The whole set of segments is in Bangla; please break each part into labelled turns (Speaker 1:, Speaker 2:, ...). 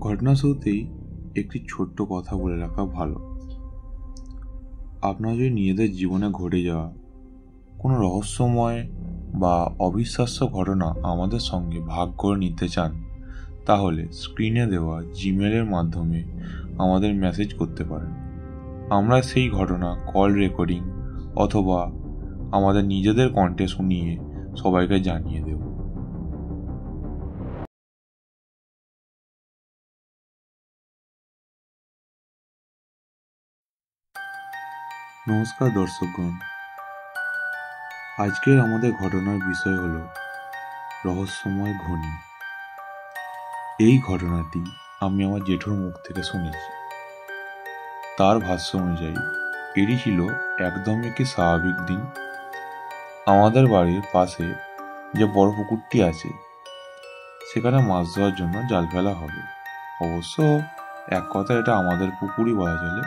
Speaker 1: ঘটনা শুরুতেই একটি ছোট্ট কথা বলে রাখা ভালো। আপনার যদি নিজেদের জীবনে ঘটে যাওয়া কোনো রহস্যময় বা অবিশ্বাস্য ঘটনা আমাদের সঙ্গে ভাগ করে নিতে চান, তাহলে স্ক্রিনে দেওয়া জিমেলের মাধ্যমে আমাদের মেসেজ করতে পারেন। আমরা সেই ঘটনা কল রেকর্ডিং অথবা আমাদের নিজেদের কণ্ঠে শুনিয়ে সবাইকে জানিয়ে দেব। নমস্কার দর্শকগণ, আজকের আমাদের ঘটনার বিষয় হল রহস্যময় ঘূর্ণি। এই ঘটনাটি আমি আমার জেঠুর মুখ থেকে শুনেছি। তার ভাষ্য অনুযায়ী এটি ছিল একদম একটি স্বাভাবিক দিন। আমাদের বাড়ির পাশে যে বড় পুকুরটি আছে সেখানে মাছ ধরার জন্য জাল ফেলা হবে। অবশ্য এক কথা এটা আমাদের পুকুরই বলা চলে।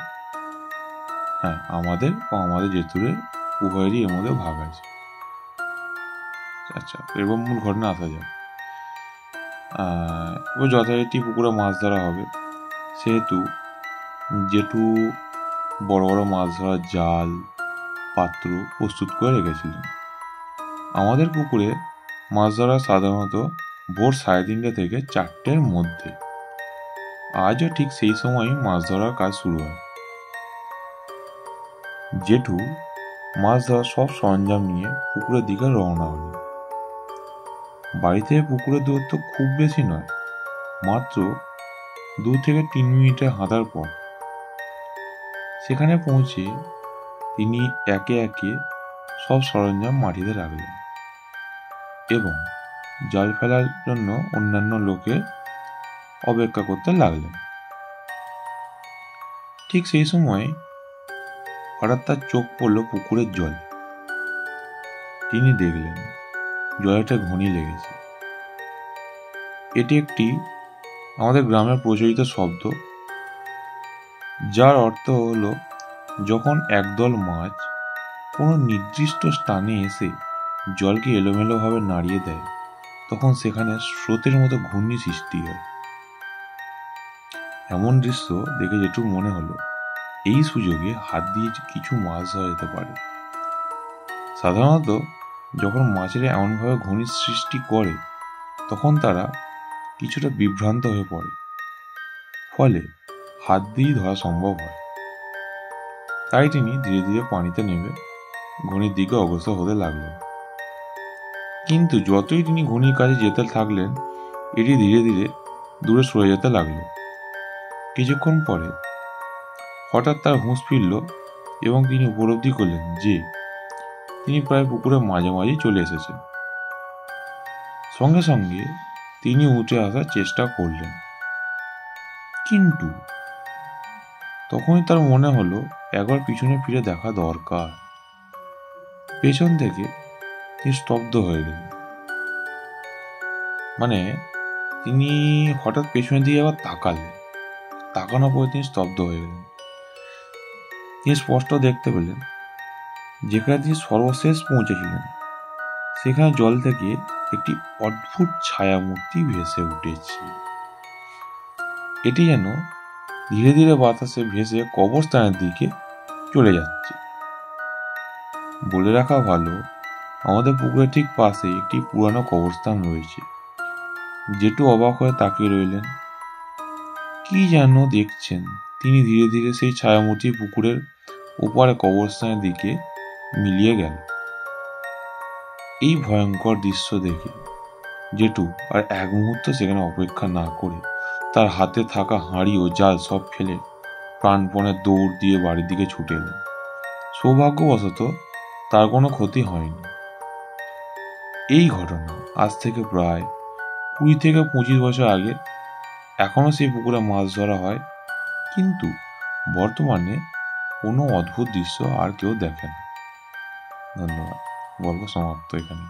Speaker 1: হ্যাঁ, আমাদের ও আমাদের জেঠুরের উভয়েরই এর মধ্যে ভাগ আছে। আচ্ছা, এরকম মূল ঘটনা আসা যায়। এবার যথারীতি পুকুরে মাছ ধরা হবে, সেহেতু জেঠু বড় বড় মাছ ধরার জাল পাত্র প্রস্তুত করে রেখেছিলেন। আমাদের পুকুরে মাছ ধরা সাধারণত ভোর 3:30 থেকে 4টের মধ্যে। আজও ঠিক সেই সময় মাছ ধরার কাজ শুরু হয়। জেঠু মাছ ধরার সব সরঞ্জাম নিয়ে পুকুরের দিকে রওনা হলেন। বাড়ি থেকে পুকুরের দূরত্ব খুব বেশি নয়, মাত্র 2 থেকে 3 মিনিটের হাঁটার পর। সেখানে পৌঁছে তিনি একে একে সব সরঞ্জাম মাটিতে রাখলেন এবং জাল ফেলার জন্য অন্যান্য লোকের অপেক্ষা করতে লাগলেন। ঠিক সেই সময় হঠাৎ তার চোখ পড়ল পুকুরের জলে। তিনি দেখলেন জলে একটা ঘূর্ণি লেগেছে। এটি একটি আমাদের গ্রামের প্রচলিত শব্দ, যার অর্থ হলো যখন একদল মাছ কোনো নির্দিষ্ট স্থানে এসে জলকে এলোমেলোভাবে নাড়িয়ে দেয়, তখন সেখানে স্রোতের মতো ঘূর্ণি সৃষ্টি হয়। এমন দৃশ্য দেখে জেঠুর মনে হলো এই সুযোগে হাত দিয়ে কিছু মাছ ধরা যেতে পারে। সাধারণত যখন মাছেরা এমনভাবে ঘূর্ণির সৃষ্টি করে তখন তারা কিছুটা বিভ্রান্ত হয়ে পড়ে, ফলে হাত দিয়েই ধরা সম্ভব হয়। তাই তিনি ধীরে ধীরে পানিতে নেমে ঘূর্ণির দিকে অগ্রসর হতে লাগলেন। কিন্তু যতই তিনি ঘূর্ণির কাছে যেতে থাকলেন, এটি ধীরে ধীরে দূরে সরে যেতে লাগলো। কিছুক্ষণ পরে হঠাৎ তার হুঁশ ফিরল এবং তিনি উপলব্ধি করলেন যে তিনি প্রায় পুকুরের মাঝামাঝি চলে এসেছেন। সঙ্গে সঙ্গে তিনি উঠে আসার চেষ্টা করলেন, কিন্তু তখনই তার মনে হলো একবার পিছনে ফিরে দেখা দরকার। পেছন থেকে তিনি স্তব্ধ হয়ে গেলেন। তিনি হঠাৎ পেছনের দিকে আবার তাকালেন। তাকানোর পরে তিনি স্তব্ধ হয়ে গেলেন। তিনি স্পষ্ট দেখতে পেলেন যেখানে তিনি সর্বশেষ পৌঁছেছিলেন সেখানে জল থেকে একটি অদ্ভুত ছায়ামূর্তি ভেসে উঠেছে। এটি যেন ধীরে ধীরে বাতাসে ভেসে কবরস্থানের দিকে চলে যাচ্ছে। বলে রাখা ভালো, আমাদের পুকুরের ঠিক পাশে একটি পুরানো কবরস্থান রয়েছে। জেঠু অবাক হয়ে তাকিয়ে রইলেন। কি যেন দেখছেন। তিনি ধীরে ধীরে সেই ছায়ামূর্তি পুকুরের ওপারে কবরস্থানের দিকে মিলিয়ে গেল। এই ভয়ঙ্কর দৃশ্য দেখে জেঠু আর এক মুহূর্ত সেখানে অপেক্ষা না করে তার হাতে থাকা হাঁড়ি ও জাল সব ফেলে প্রাণপণে দৌড় দিয়ে বাড়ির দিকে ছুটে এলেন। সৌভাগ্যবশত তার কোনো ক্ষতি হয়নি। এই ঘটনা আজ থেকে প্রায় 20 থেকে 25 বছর আগে। এখনো সেই পুকুরে মাছ ধরা হয়, কিন্তু বর্তমানে কোনো অদ্ভুত দৃশ্য আর কেউ দেখে না। ধন্যবাদ। গল্প সমাপ্ত এখানে।